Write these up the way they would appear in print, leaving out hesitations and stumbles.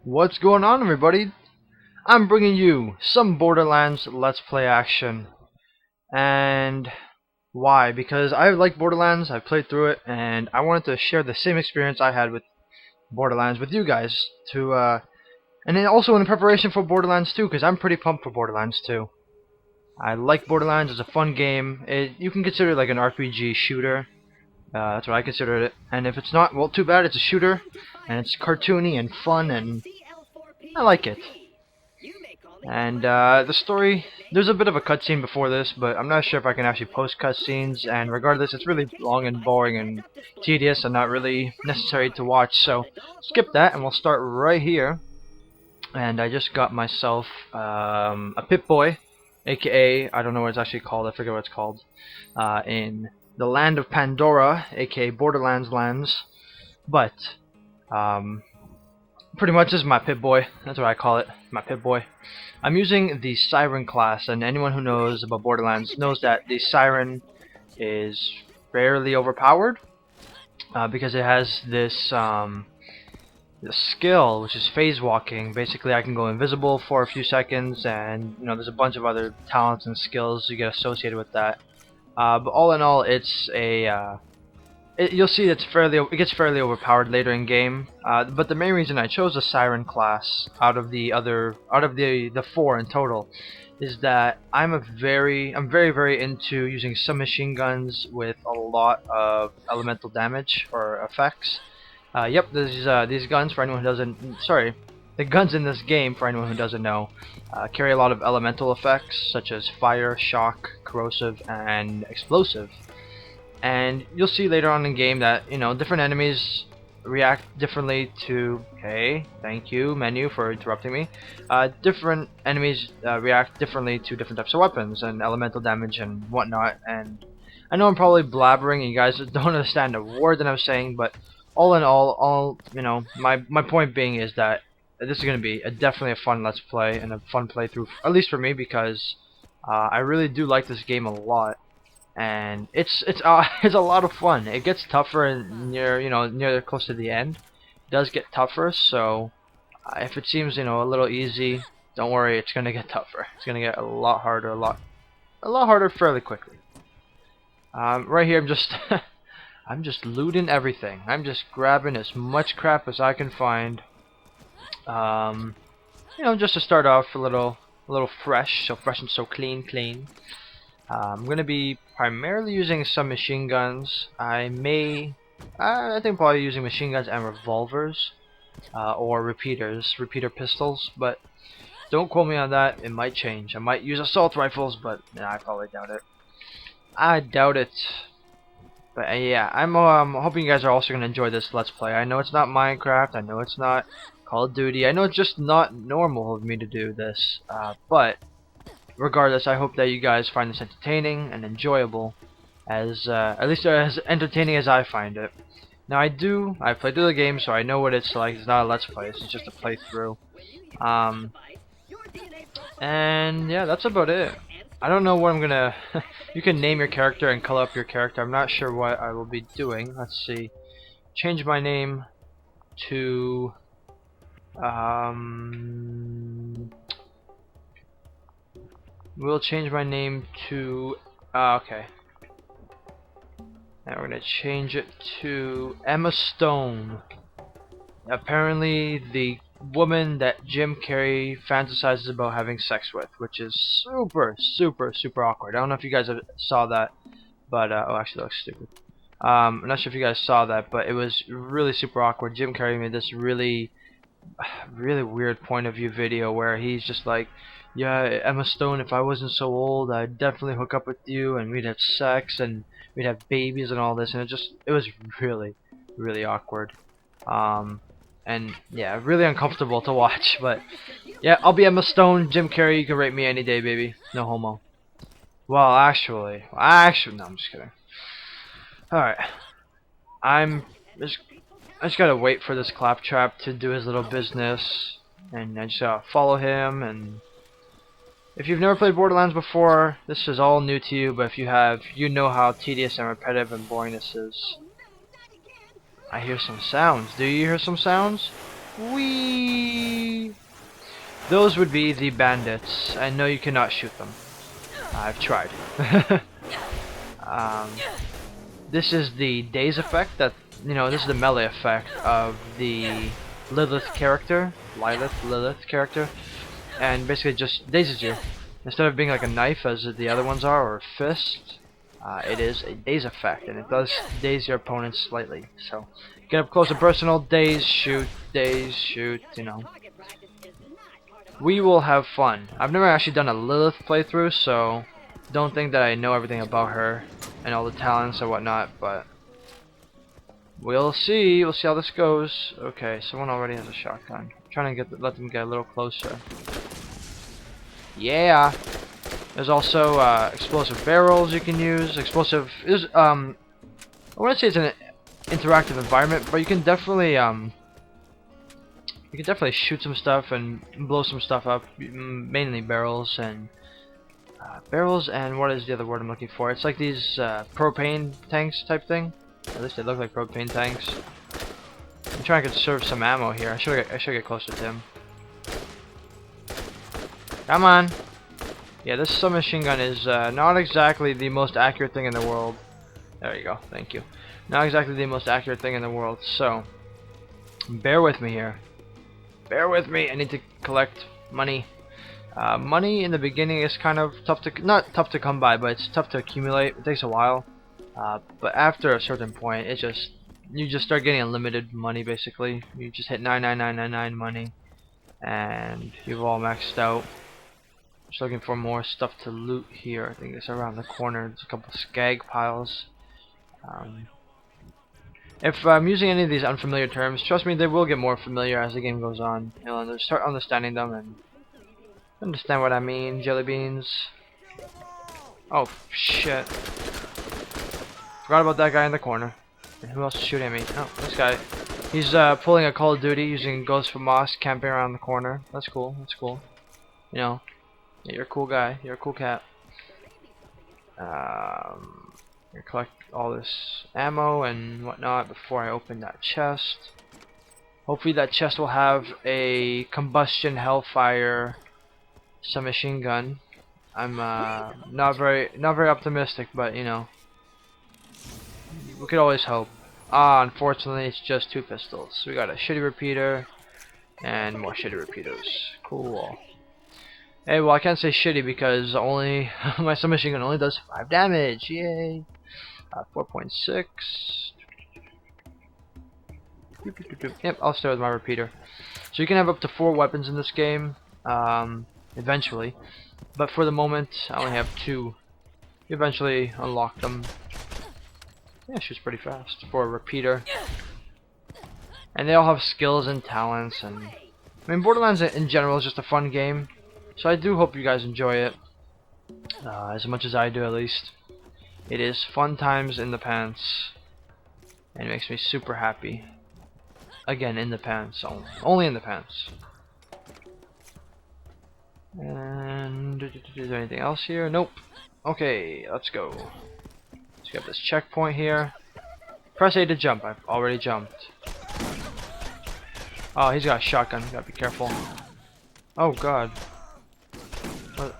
What's going on, everybody? I'm bringing you some Borderlands Let's Play action. And why? Because I like Borderlands, I played through it, and I wanted to share the same experience I had with Borderlands with you guys. And then also in preparation for Borderlands 2, because I'm pretty pumped for Borderlands 2. I like Borderlands, it's a fun game. You can consider it like an RPG shooter. That's what I consider it. And if it's not, well, too bad. It's a shooter, and it's cartoony and fun, and I like it. And the story, there's a bit of a cutscene before this, but I'm not sure if I can actually post cutscenes, and regardless, it's really long and boring and tedious and not really necessary to watch, so skip that and we'll start right here. And I just got myself a Pip-Boy, aka, I don't know what it's actually called, I forget what it's called, in the land of Pandora, aka Borderlands lands, but pretty much this is my Pip-Boy, that's what I call it, my Pip-Boy. I'm using the Siren class, and anyone who knows about Borderlands knows that the Siren is fairly overpowered because it has this skill, which is phase walking. Basically, I can go invisible for a few seconds, and there's a bunch of other talents and skills you get associated with that. But all in all, it's you'll see it gets fairly overpowered later in game. But the main reason I chose the Siren class out of the four in total is that I'm very very into using submachine guns with a lot of elemental damage or effects. Yep, these guns, for anyone who doesn't, sorry, the guns in this game, for anyone who doesn't know, carry a lot of elemental effects such as fire, shock, corrosive, and explosive. And you'll see later on in game that different enemies react differently to. Okay, thank you, menu, for interrupting me. Different enemies react differently to different types of weapons and elemental damage and whatnot. And I know I'm probably blabbering, and you guys don't understand a word that I'm saying, but all in all, my point being is that this is going to be definitely a fun Let's Play and a fun playthrough, at least for me, because I really do like this game a lot. And it's it's a lot of fun. It gets tougher near close to the end. It does get tougher, so if it seems a little easy, don't worry, it's gonna get tougher. It's gonna get a lot harder, a lot harder fairly quickly. Right here, I'm just looting everything. I'm just grabbing as much crap as I can find. Just to start off a little fresh, so fresh and so clean. I'm going to be primarily using some machine guns. I think probably using machine guns and revolvers, or repeater pistols, but don't quote me on that, it might change. I might use assault rifles, but I probably doubt it. I doubt it. But yeah, I'm hoping you guys are also going to enjoy this Let's Play. I know it's not Minecraft, I know it's not Call of Duty, I know it's just not normal of me to do this, but regardless, I hope that you guys find this entertaining and enjoyable, as at least as entertaining as I find it. Now I played through the game, so I know what it's like. It's not a Let's Play, it's just a playthrough. And yeah, that's about it. I don't know what I'm gonna. You can name your character and color up your character. I'm not sure what I will be doing. Let's see. Change my name to we'll change my name to okay. Now we're gonna change it to Emma Stone. Apparently the woman that Jim Carrey fantasizes about having sex with, which is super awkward. I don't know if you guys saw that, but oh, actually that looks stupid. I'm not sure if you guys saw that, but it was really super awkward. Jim Carrey made this really weird point of view video where he's just like, yeah, Emma Stone, if I wasn't so old, I'd definitely hook up with you and we'd have sex and we'd have babies and all this, and it was really awkward. And yeah, really uncomfortable to watch, but yeah, I'll be Emma Stone. Jim Carrey, you can rate me any day, baby. No homo. Well, actually, no, I'm just kidding. Alright. I just gotta wait for this claptrap to do his little business, and I just gotta follow him. And if you've never played Borderlands before, this is all new to you, but if you have, you know how tedious and repetitive and boring this is. I hear some sounds. Do you hear some sounds? Whee! Those would be the bandits. I know you cannot shoot them. I've tried. This is the daze effect. That this is the melee effect of the Lilith character, Lilith character, and basically just dazes you. Instead of being like a knife as the other ones are, or a fist, it is a daze effect, and it does daze your opponent slightly. So get up close and personal, daze, shoot, We will have fun. I've never actually done a Lilith playthrough, so don't think that I know everything about her and all the talents or whatnot, but we'll see. We'll see how this goes. Okay, someone already has a shotgun. I'm trying to let them get a little closer. Yeah. There's also explosive barrels you can use. Explosive is I wouldn't say it's an interactive environment, but you can definitely shoot some stuff and blow some stuff up. Mainly barrels and what is the other word I'm looking for? It's like these propane tanks type thing. At least they look like propane tanks. I'm trying to conserve some ammo here. I should get closer to him. Come on. Yeah, this submachine gun is not exactly the most accurate thing in the world. There you go. Thank you. Not exactly the most accurate thing in the world. So, bear with me here. Bear with me. I need to collect money. Money in the beginning is kind of tough to, not tough to come by, but it's tough to accumulate. It takes a while. But after a certain point, you just start getting unlimited money basically. You just hit 99999 money, and you've all maxed out. Just looking for more stuff to loot here. I think it's around the corner. There's a couple skag piles. If I'm using any of these unfamiliar terms, trust me, they will get more familiar as the game goes on. You'll start understanding them and understand what I mean. Jelly beans. Oh shit! Forgot about that guy in the corner. And who else is shooting at me? Oh, this guy. He's pulling a Call of Duty using Ghost from Moss, camping around the corner. That's cool. That's cool. Yeah, you're a cool guy. You're a cool cat. You collect all this ammo and whatnot before I open that chest. Hopefully that chest will have a combustion hellfire submachine gun. I'm not very optimistic, but we could always hope. Unfortunately it's just 2 pistols. We got a shitty repeater and more shitty repeaters. Cool. Hey, well I can't say shitty because only my submachine gun only does 5 damage. Yay! 4.6. Yep, I'll start with my repeater. So you can have up to 4 weapons in this game, eventually. But for the moment, I only have 2. You eventually unlock them. Yeah, it shoots pretty fast for a repeater. And they all have skills and talents. And I mean, Borderlands in general is just a fun game. So I do hope you guys enjoy it. As much as I do, at least. It is fun times in the pants. And it makes me super happy. Again, in the pants. Only in the pants. And is there anything else here? Nope. Okay, let's go. Let's get this checkpoint here. Press A to jump. I've already jumped. Oh, he's got a shotgun. Gotta be careful. Oh god. What?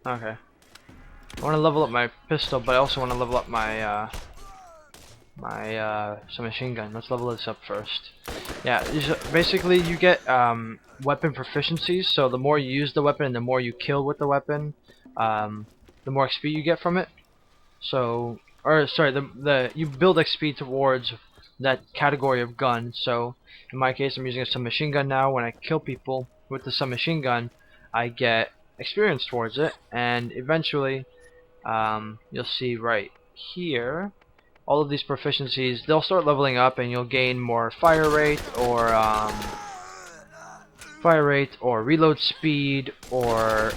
Okay. I want to level up my pistol, but I also want to level up my submachine gun. Let's level this up first. Yeah, basically you get weapon proficiencies. So the more you use the weapon and the more you kill with the weapon, the more XP you get from it. So, you build XP towards that category of gun. So in my case, I'm using a submachine gun now. When I kill people with the submachine gun, I get experience towards it, and eventually, you'll see right here, all of these proficiencies, they'll start leveling up, and you'll gain more fire rate, or reload speed, or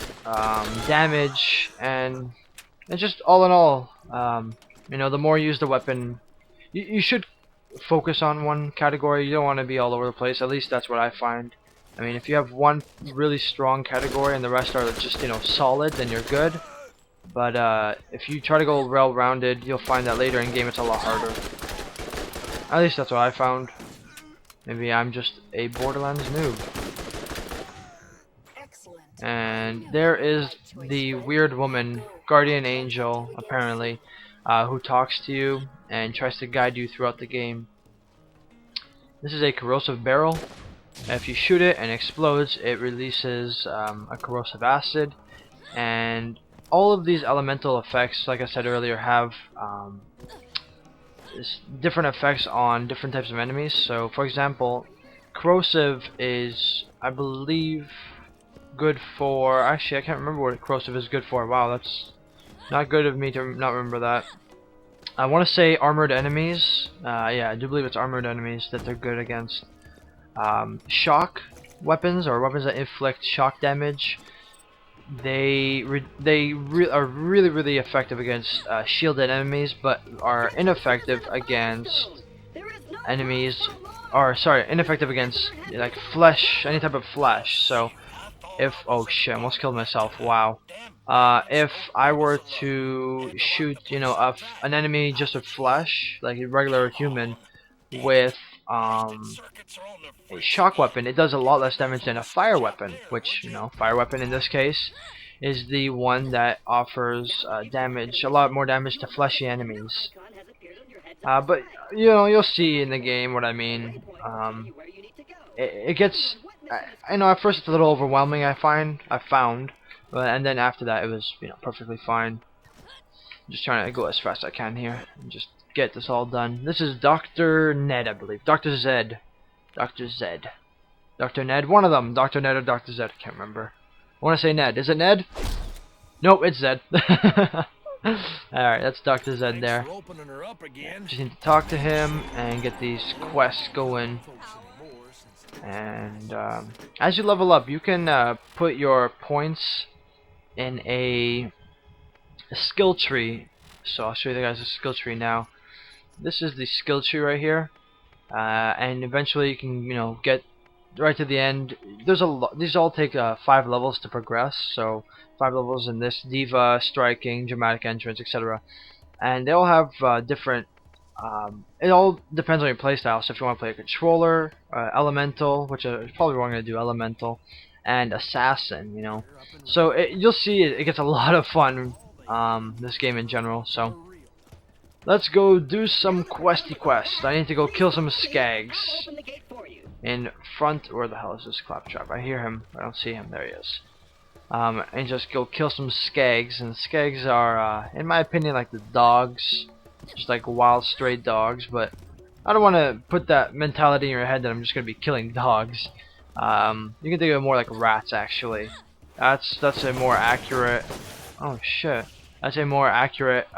damage, and it's just all in all, the more you use the weapon, you should focus on one category. You don't want to be all over the place. At least that's what I find. I mean, if you have one really strong category and the rest are just, solid, then you're good. But if you try to go well-rounded, you'll find that later in game it's a lot harder. At least that's what I found. Maybe I'm just a Borderlands noob. And there is the weird woman, guardian angel, apparently, who talks to you and tries to guide you throughout the game. This is a corrosive barrel. If you shoot it and it explodes, it releases a corrosive acid. And all of these elemental effects, like I said earlier, have different effects on different types of enemies. So, for example, corrosive is, I believe, good for... Actually, I can't remember what corrosive is good for. Wow, that's not good of me to not remember that. I want to say armored enemies. Yeah, I do believe it's armored enemies that they're good against. Shock weapons, or weapons that inflict shock damage, are really effective against shielded enemies, but are ineffective against enemies, or sorry, ineffective against like flesh, any type of flesh. So if, oh shit, I almost killed myself. Wow. If I were to shoot, you know, an enemy just with flesh, like a regular human, with a shock weapon, it does a lot less damage than a fire weapon, which, you know, fire weapon in this case is the one that offers damage, a lot more damage to fleshy enemies. But you know, you'll see in the game what I mean. It gets, I know at first it's a little overwhelming. I found, but and then after that it was, you know, perfectly fine. I'm just trying to go as fast as I can here and just get this all done. This is Dr. Ned, I believe. Dr. Zed. Dr. Zed. Dr. Ned, one of them. Dr. Ned or Dr. Zed, I can't remember. I want to say Ned. Is it Ned? Nope, it's Zed. Alright, that's Dr. Zed there. Just need to talk to him and get these quests going. And as you level up, you can put your points in a skill tree. So I'll show you guys the skill tree now. This is the skill tree right here, and eventually you can, you know, get right to the end. There's a lot. These all take 5 levels to progress. So 5 levels in this: Diva, Striking, Dramatic Entrance, etc. And they all have different. It all depends on your playstyle. So if you want to play a controller, Elemental, which is probably what I'm going to do, Elemental, and Assassin, you know. So you'll see it gets a lot of fun. This game in general. So let's go do some questy quests. I need to go kill some skags in front. Where the hell is this Claptrap? I hear him. I don't see him. There he is. And just go kill some skags. And skags are, in my opinion, like the dogs, just like wild stray dogs. But I don't want to put that mentality in your head that I'm just gonna be killing dogs. You can think of it more like rats, actually. That's a more accurate. Oh shit. That's a more accurate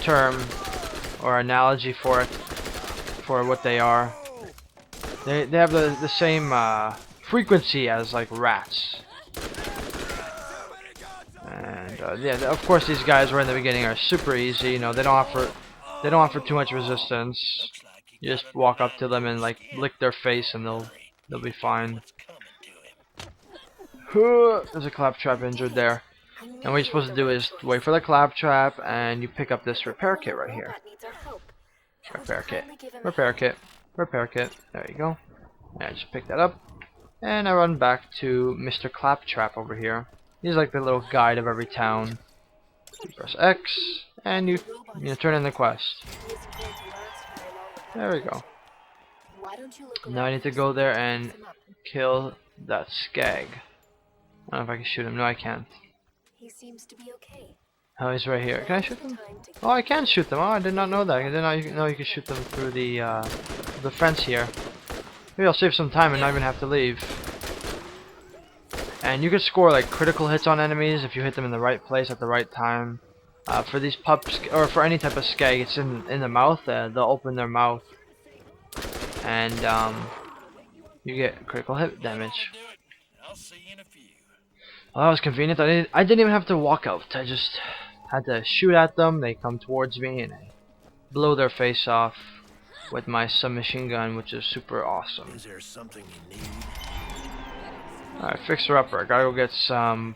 term or analogy for it, for what they are. They have the same frequency as like rats. And yeah, of course these guys right in the beginning are super easy. You know, they don't offer too much resistance. You just walk up to them and like lick their face and they'll be fine. There's a Claptrap injured there. And what you're supposed to do is wait for the Claptrap, and you pick up this repair kit right here. Repair kit, repair kit, repair kit. There you go. And I just pick that up, and I run back to Mr. Claptrap over here. He's like the little guide of every town. You press X, and you turn in the quest. There we go. Now I need to go there and kill that skag. I don't know if I can shoot him. No, I can't. He seems to be okay. Oh, he's right here. Can I shoot them? Oh, I can shoot them. Oh, I did not know that. I did not know you could shoot them through the fence here. Maybe I'll save some time and not even have to leave. And you can score like critical hits on enemies if you hit them in the right place at the right time. For these pups, or for any type of skag, it's in the mouth. They'll open their mouth, and you get critical hit damage. Well, that was convenient. I didn't even have to walk out. I just had to shoot at them. They come towards me, and I blow their face off with my submachine gun, which is super awesome. Is there something you need? Alright, fixer upper. I gotta go get some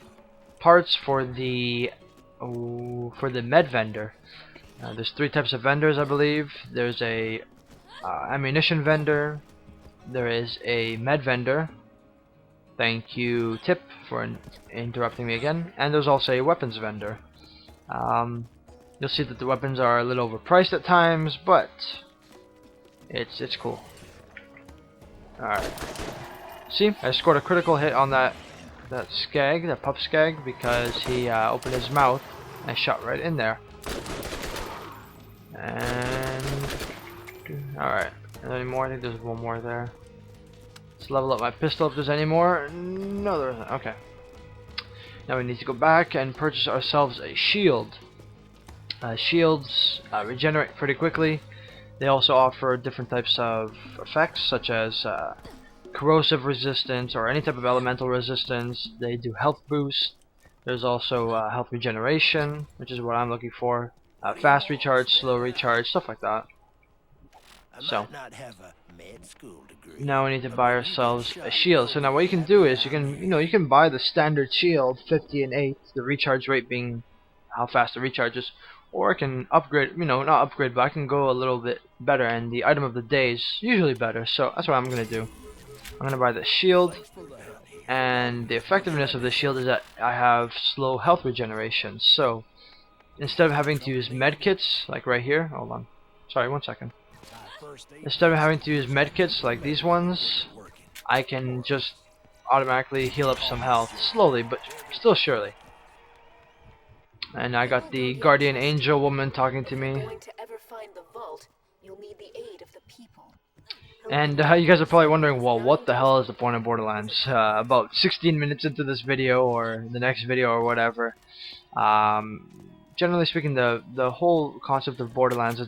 parts for the med vendor. There's 3 types of vendors, I believe. There's a ammunition vendor, there is a med vendor. Thank you, Tip, for interrupting me again. And there's also a weapons vendor. You'll see that the weapons are a little overpriced at times, but it's cool. Alright. See, I scored a critical hit on that skag, that pup skag, because he opened his mouth and I shot right in there. And alright. Any more? I think there's one more there. Let's level up my pistol if there's any more. No, there isn't. Okay. Now we need to go back and purchase ourselves a shield. Shields regenerate pretty quickly. They also offer different types of effects, such as corrosive resistance or any type of elemental resistance. They do health boost. There's also health regeneration, which is what I'm looking for. Fast recharge, slow recharge, stuff like that. So now we need to buy ourselves a shield. So now what you can do is you can buy the standard shield, 50 and 8, the recharge rate being how fast it recharges, or I can upgrade, not upgrade, but I can go a little bit better, and the item of the day is usually better. So that's what I'm gonna do. I'm gonna buy the shield, and the effectiveness of the shield is that I have slow health regeneration. So instead of having to use medkits like right here, hold on, sorry, 1 second. Instead of having to use medkits like these ones, I can just automatically heal up some health, slowly but still surely. And I got the guardian angel woman talking to me. And you guys are probably wondering, well, what the hell is the point of Borderlands? About 16 minutes into this video, or the next video, or whatever. Generally speaking, the whole concept of Borderlands is